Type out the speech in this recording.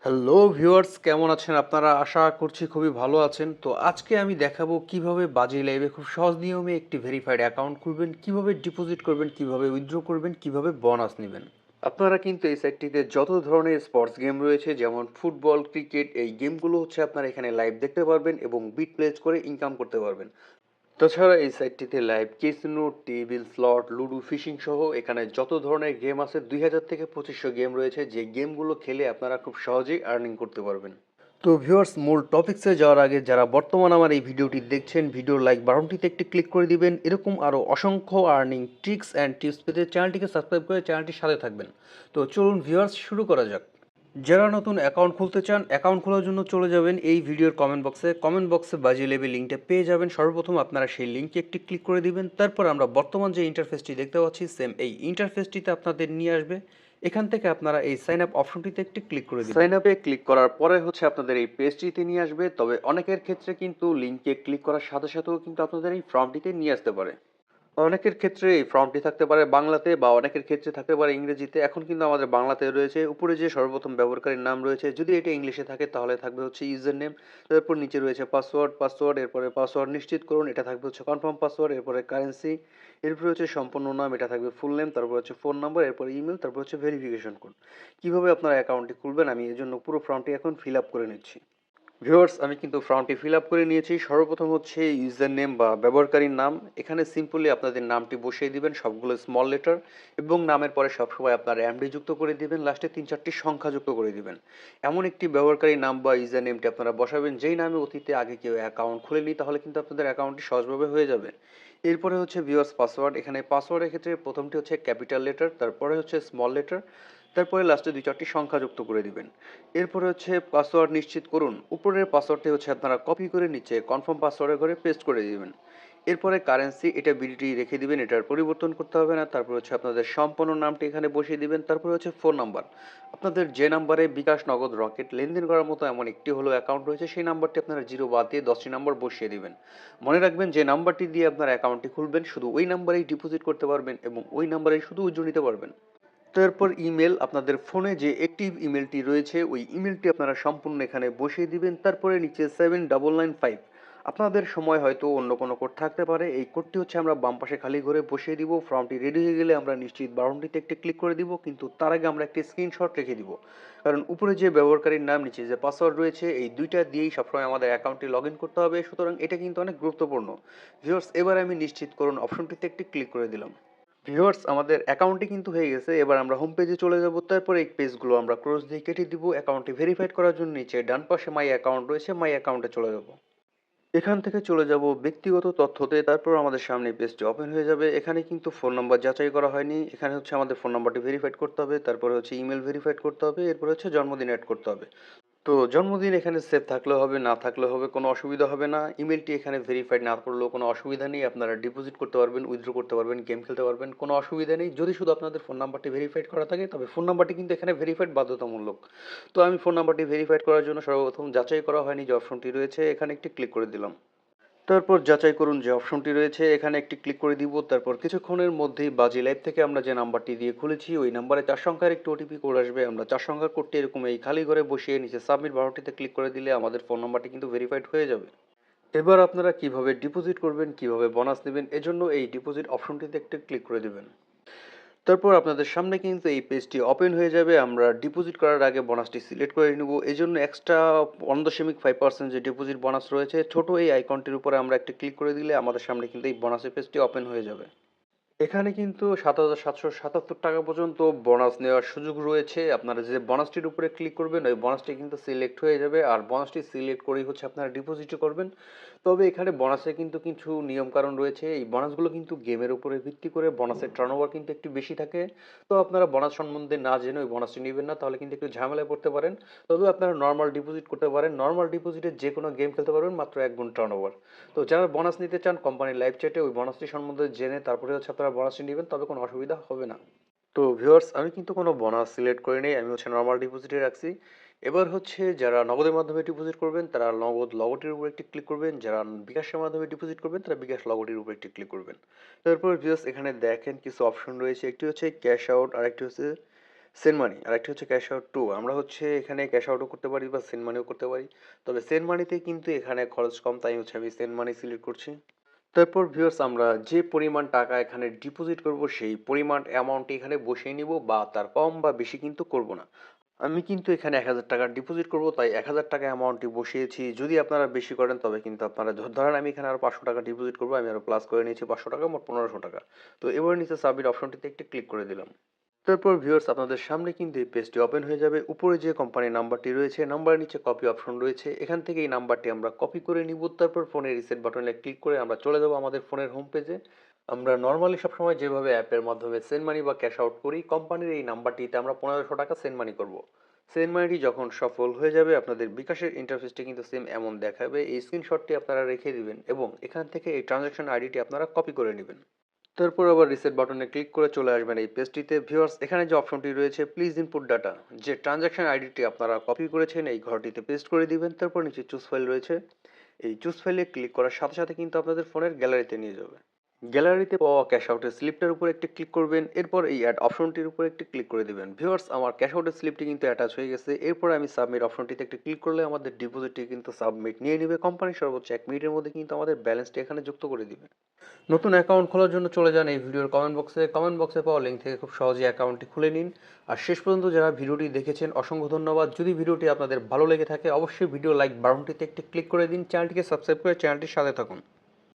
Hello viewers, কেমন আছেন আপনারা? আশা করছি খুবই ভালো আছেন। তো আজকে আমি দেখাবো কিভাবে বাজি লাইভে খুব সহজ নিয়মে একটি ভেরিফাইড অ্যাকাউন্ট খুলবেন, কিভাবে ডিপোজিট করবেন, কিভাবে উইথড্র করবেন, কিভাবে বোনাস নেবেন। আপনারা কিন্তু এই সাইটটিতে যত ধরনের স্পোর্টস গেম রয়েছে যেমন ফুটবল, ক্রিকেট এই গেমগুলো হচ্ছে আপনারা এখানে লাইভ দেখতে পারবেন এবং বিট প্লেস করে ইনকাম করতে পারবেন। তাছাড়া এই সাইটটিতে live casino, table slot, ludo, fishing সহ এখানে যত ধরনের গেম আছে 2000 থেকে 2500 গেম রয়েছে যে গেমগুলো খেলে আপনারা খুব সহজেই আর্নিং করতে পারবেন। তো ভিউয়ার্স, মূল টপিকসে যাওয়ার আগে যারা বর্তমান আমার এই ভিডিওটি দেখছেন, ভিডিওর লাইক বাটনটিতে একটি ক্লিক করে দিবেন। এরকম আরও অসংখ্য আর্নিং ট্রিক্স অ্যান্ড টিপস পেতে চ্যানেলটিকে সাবস্ক্রাইব করে চ্যানেলটির সাথে থাকবেন। তো চলুন ভিউয়ার্স, শুরু করা যাক। যারা নতুন অ্যাকাউন্ট খুলতে চান, অ্যাকাউন্ট খোলার জন্য চলে যাবেন এই ভিডিওর কমেন্ট বক্সে বাজি লেভে লিঙ্কটা পেয়ে যাবেন। সর্বপ্রথম আপনারা সেই লিঙ্কে একটি ক্লিক করে দিবেন। তারপর আমরা বর্তমান যে ইন্টারফেসটি দেখতে পাচ্ছি সেম এই ইন্টারফেসটিতে আপনাদের নিয়ে আসবে। এখান থেকে আপনারা এই সাইন আপ অপশনটিতে একটি ক্লিক করে দিবেন। সাইন আপে ক্লিক করার পরে হচ্ছে আপনাদের এই পেজটিতে নিয়ে আসবে, তবে অনেকের ক্ষেত্রে কিন্তু লিঙ্কে ক্লিক করার সাথে সাথেও কিন্তু আপনাদের এই ফর্মটিতে নিয়ে আসতে পারে। অনেকের ক্ষেত্রে এই ফর্মটি থাকতে পারে বাংলাতে বা অনেকের ক্ষেত্রে থাকতে পারে ইংরেজিতে। এখন কিন্তু আমাদের বাংলাতে রয়েছে। উপরে যে সর্বপ্রথম ব্যবহারকারীর নাম রয়েছে, যদি এটা ইংলিশে থাকে তাহলে থাকবে হচ্ছে ইউজার নেম। তারপর নিচে রয়েছে পাসওয়ার্ড, এরপরে পাসওয়ার্ড নিশ্চিত করুন, এটা থাকবে হচ্ছে কনফার্ম পাসওয়ার্ড, এরপরে কারেন্সি, এরপরে হচ্ছে সম্পূর্ণ নাম, এটা থাকবে ফুল নেম, তারপর হচ্ছে ফোন নাম্বার, এরপরে ইমেল, তারপর হচ্ছে ভেরিফিকেশন কোড। কিভাবে আপনারা অ্যাকাউন্টটি খুলবেন আমি এর জন্য পুরো ফর্মটি এখন ফিল আপ করে নিচ্ছি। ভিউয়ার্স, আমি কিন্তু ফর্মটি ফিল আপ করে নিয়েছি। সর্বপ্রথম হচ্ছে ইউজার নেম বা ব্যবহারকারীর নাম। এখানে সিম্পলি আপনাদের নামটি বসিয়ে দিবেন, সবগুলো স্মল লেটার, এবং নামের পরে সবসময় আপনার এমডি যুক্ত করে দিবেন, লাস্টে 3-4টি সংখ্যা যুক্ত করে দিবেন। এমন একটি ব্যবহারকারীর নাম বা ইউজার নেমটি আপনারা বসাবেন যেই নামে অতীতে আগে কেউ অ্যাকাউন্ট খুলেনি, তাহলে কিন্তু আপনাদের অ্যাকাউন্টটি সহজভাবে হয়ে যাবে। এরপরে হচ্ছে ভিউয়ার্স পাসওয়ার্ড। এখানে পাসওয়ার্ডের ক্ষেত্রে প্রথমটি হচ্ছে ক্যাপিটাল লেটার, তারপরে হচ্ছে স্মল লেটার, তারপরে লাস্টে 2-4টি সংখ্যা যুক্ত করে দিবেন। এরপরে হচ্ছে পাসওয়ার্ড নিশ্চিত করুন। উপরের পাসওয়ার্ডটি হচ্ছে আপনারা কপি করে নিচে কনফার্ম পাসওয়ার্ডের ঘরে পেস্ট করে দিবেন। এরপরে কারেন্সি, এটা বিডিটি রেখে দিবেন, এটার পরিবর্তন করতে হবে না। তারপর হচ্ছে আপনাদের সম্পূর্ণ নামটি এখানে বসিয়ে দিবেন। তারপরে হচ্ছে ফোন নাম্বার। আপনাদের যে নাম্বারে বিকাশ, নগদ, রকেট লেনদেন করার মতো এমন একটি হলো অ্যাকাউন্ট রয়েছে, সেই নাম্বারটি আপনারা জিরো বাদ দিয়ে 10টি নাম্বার বসিয়ে দিবেন। মনে রাখবেন, যে নাম্বারটি দিয়ে আপনার অ্যাকাউন্টটি খুলবেন শুধু ওই নাম্বারেই ডিপোজিট করতে পারবেন এবং ওই নাম্বারেই শুধু উইথড্র নিতে পারবেন। তারপর ইমেল, আপনাদের ফোনে যে অ্যাক্টিভ ইমেলটি রয়েছে ওই ইমেলটি আপনারা সম্পূর্ণ এখানে বসিয়ে দিবেন। তারপরে নিচে 7995, আপনাদের সময় হয়তো অন্য কোনো কোড থাকতে পারে, এই কোডটি হচ্ছে আমরা বাম পাশে খালি ঘরে বসিয়ে দিব। ফর্মটি রেডি হয়ে গেলে আমরা নিশ্চিত বাটনটিতে একটি ক্লিক করে দিব, কিন্তু তার আগে আমরা একটি স্ক্রিনশট রেখে দিব, কারণ উপরে যে ব্যবহারকারীর নাম, নিচে যে পাসওয়ার্ড রয়েছে এই দুইটা দিয়েই সবসময় আমাদের অ্যাকাউন্টটি লগ ইন করতে হবে, সুতরাং এটা কিন্তু অনেক গুরুত্বপূর্ণ। ভিউয়ার্স, এবার আমি নিশ্চিত করুন অপশনটিতে একটি ক্লিক করে দিলাম। ভিউয়ার্স, আমাদের অ্যাকাউন্টটি কিন্তু হয়ে গেছে। এবার আমরা হোম পেজে চলে যাব। তারপরে এই পেজগুলো আমরা ক্রস দিয়ে কেটে দিব। অ্যাকাউন্টটি ভেরিফাইড করার জন্য নিচে ডান পাশে মাই অ্যাকাউন্ট রয়েছে, মাই অ্যাকাউন্টে চলে যাব। এখান থেকে চলে যাব ব্যক্তিগত তথ্যতে। তারপর আমাদের সামনে পেজটি ওপেন হয়ে যাবে। এখানে কিন্তু ফোন নাম্বার যাচাই করা হয়নি। এখানে হচ্ছে আমাদের ফোন নাম্বারটি ভেরিফাইড করতে হবে, তারপরে হচ্ছে ইমেল ভেরিফাইড করতে হবে, এরপরে হচ্ছে জন্মদিন অ্যাড করতে হবে। তো জন্মদিন এখানে সেভ থাকলেও হবে, না থাকলেও হবে, কোনো অসুবিধা হবে না। ইমেলটি এখানে ভেরিফাইড না করলেও কোনো অসুবিধা নেই। আপনারা ডিপোজিট করতে পারবেন, উইথড্র করতে পারবেন, গেম খেলতে পারবেন, কোনো অসুবিধা নেই। যদি শুধু আপনাদের ফোন নাম্বারটি ভেরিফাইড করা থাকে, তবে ফোন নাম্বারটি কিন্তু এখানে ভেরিফাইড বাধ্যতামূলক। তো আমি ফোন নাম্বারটি ভেরিফাইড করার জন্য সর্বপ্রথম যাচাই করা হয়নি যে অপশনটি রয়েছে, এখানে একটি ক্লিক করে দিলাম। তারপর যাচাই করুন যে অপশনটি রয়েছে, এখানে একটি ক্লিক করে দিব। তারপর কিছুক্ষণের মধ্যেই বাজি লাইভ থেকে আমরা যে নাম্বারটি দিয়ে খুলেছি ওই নাম্বারে 4 সংখ্যার একটি ওটিপি কোড আসবে। আমরা 4 সংখ্যার কোডটি এরকম এই খালি ঘরে বসিয়ে নিচে সাবমিট বাটনটিতে ক্লিক করে দিলে আমাদের ফোন নাম্বারটি কিন্তু ভেরিফাইড হয়ে যাবে। এবার আপনারা কিভাবে ডিপোজিট করবেন, কিভাবে বোনাস নেবেন, এজন্য এই ডিপোজিট অপশনটিতে একটি ক্লিক করে দিবেন। তারপর আপনাদের সামনে কিন্তু এই পেজটি ওপেন হয়ে যাবে। আমরা ডিপোজিট করার আগে বোনাসটি সিলেক্ট করে নেব। এজন্য এক্সট্রা 1.5% যে ডিপোজিট বোনাস রয়েছে, ছোট এই আইকনটির উপরে আমরা একটি ক্লিক করে দিলে আমাদের সামনে কিন্তু এই বোনাসের পেজটি ওপেন হয়ে যাবে। এখানে কিন্তু ৭,৭৭৭ টাকা পর্যন্ত বোনাস নেওয়ার সুযোগ রয়েছে। আপনারা যে বোনাসটির উপরে ক্লিক করবেন ওই বোনাসটি কিন্তু সিলেক্ট হয়ে যাবে, আর বোনাসটি সিলেক্ট করেই হচ্ছে আপনারা ডিপোজিটও করবেন। তবে এখানে বোনাসে কিন্তু কিছু নিয়মকানুন রয়েছে। এই বোনাসগুলো কিন্তু গেমের উপরে ভিত্তি করে, বোনাসের টার্নওভার কিন্তু একটু বেশি থাকে। তো আপনারা বোনাস সম্বন্ধে না জেনে ওই বোনাসটি নেবেন না, তাহলে কিন্তু একটু ঝামেলায় পড়তে পারেন। তবে আপনারা নর্মাল ডিপোজিট করতে পারেন। নর্মাল ডিপোজিটে যে কোনো গেম খেলতে পারবেন মাত্র 1 গুণ টার্নওভার। তো যারা বোনাস নিতে চান কোম্পানির লাইভ চ্যাটে ওই বোনাসটি সম্বন্ধে জেনে তারপরে হচ্ছে আপনারা বোনাসটি নেবেন, তবে কোনো অসুবিধা হবে না। তো ভিউয়ার্স, আমি কিন্তু কোনো বোনাস সিলেক্ট করি নাই, আমি হচ্ছে নর্মাল ডিপোজিটে রাখছি। এবার হচ্ছে যারা নগদের মাধ্যমে ডিপোজিট করবেন তারা নগদ লগোটির উপর একটি ক্লিক করবেন, যারা বিকাশের মাধ্যমে ডিপোজিট করবেন তারা বিকাশ লগোটির উপর একটি ক্লিক করবেন। তারপর ভিউয়ার্স, এখানে দেখেন কিছু অপশন রয়েছে, একটি হচ্ছে ক্যাশ আউট আর একটি হচ্ছে সেন্ড মানি আর একটা হচ্ছে ক্যাশ আউট টু। আমরা হচ্ছে এখানে ক্যাশ আউটও করতে পারি বা সেন্ড মানিও করতে পারি। তবে সেন্ড মানিতে কিন্তু এখানে খরচ কম, তাই হচ্ছে আমি সেন্ড মানি সিলেক্ট করছি। তারপর ভিউয়ার্স আমরা যে পরিমাণ টাকা এখানে ডিপোজিট করব সেই পরিমাণ অ্যামাউন্ট এখানে বসিয়ে নিব, বা তার কম বা বেশি কিন্তু করব না। আমি কিন্তু এখানে ১,০০০ টাকা ডিপোজিট করব, তাই ১,০০০ টাকা অ্যামাউন্টটি বসিয়েছি। যদি আপনারা বেশি করেন তবে কিন্তু আপনারা ধরেন আমি এখানে আরো ৫০০ টাকা ডিপোজিট করব, আমি আরো প্লাস করে নিয়েছি ৫০০ টাকা, মোট ১৫০০ টাকা। তো এবার নিচে সাবমিট অপশনটিতে একটি ক্লিক করে দিলাম। তারপর ভিউয়ার্স আপনাদের সামনে কিন্তু এই পেজটি ওপেন হয়ে যাবে। উপরে যে কোম্পানির নাম্বারটি রয়েছে, নাম্বারের নিচে কপি অপশন রয়েছে। এখান থেকে এই নাম্বারটি আমরা কপি করে নিব। তারপর ফোনে রিসেট বাটনে ক্লিক করে আমরা চলে যাব আমাদের ফোনের হোম পেজে। আমরা নরমালি সবসময় যেভাবে অ্যাপের মাধ্যমে সেন্ড মানি বা ক্যাশ আউট করি, কোম্পানির এই নাম্বারটিতে আমরা ১৫০০ টাকা সেন্ড মানি করব। সেন্ড মানিটি যখন সফল হয়ে যাবে আপনাদের বিকাশের ইন্টারফেসটি কিন্তু সেম এমন দেখাবে। এই স্ক্রিনশটটি আপনারা রেখে দিবেন এবং এখান থেকে এই ট্রানজাকশন আইডিটি আপনারা কপি করে নেবেন। তারপর আবার রিসেট বাটনে ক্লিক করে চলে আসবেন এই পেজটিতে। ভিউয়ার্স এখানে যে অপশনটি রয়েছে প্লিজ ইনপুট ডাটা, যে ট্রানজাকশন আইডিটি আপনারা কপি করেছেন এই ঘরটিতে পেস্ট করে দিবেন। তারপর নিচে চুজ ফাইল রয়েছে, এই চুজ ফাইলে ক্লিক করার সাথে সাথে কিন্তু আপনাদের ফোনের গ্যালারিতে নিয়ে যাবে। গ্যালারিতে পাওয়া ক্যাশ আউটের স্লিপটার উপর একটি ক্লিক করবেন, এরপর এই অ্যাড অপশনটির উপর একটি ক্লিক করে দিবেন। ভিউয়ার্স আমার ক্যাশ আউটের স্লিপটি কিন্তু অ্যাটাচ হয়ে গেছে। এরপর আমি সাবমিট অপশনটিতে একটি ক্লিক করলে আমাদের ডিপোজিটটি কিন্তু সাবমিট নিয়ে নেবে। কোম্পানি সর্বোচ্চ ১ মিনিটের মধ্যে কিন্তু আমাদের ব্যালেন্সটি এখানে যুক্ত করে দিবে। নতুন অ্যাকাউন্ট খোলার জন্য চলে যান এই ভিডিওর কমেন্ট বক্সে পাওয়া লিঙ্ক থেকে খুব সহজেই অ্যাকাউন্টটি খুলে নিন। আর শেষ পর্যন্ত যারা ভিডিওটি দেখেছেন অসংখ্য ধন্যবাদ। যদি ভিডিওটি আপনাদের ভালো লেগে থাকে অবশ্যই ভিডিও লাইক বাটনটিতে একটি ক্লিক করে দিন, চ্যানেলটিকে সাবস্ক্রাইব করে চ্যানেলটির সাথে থাকুন।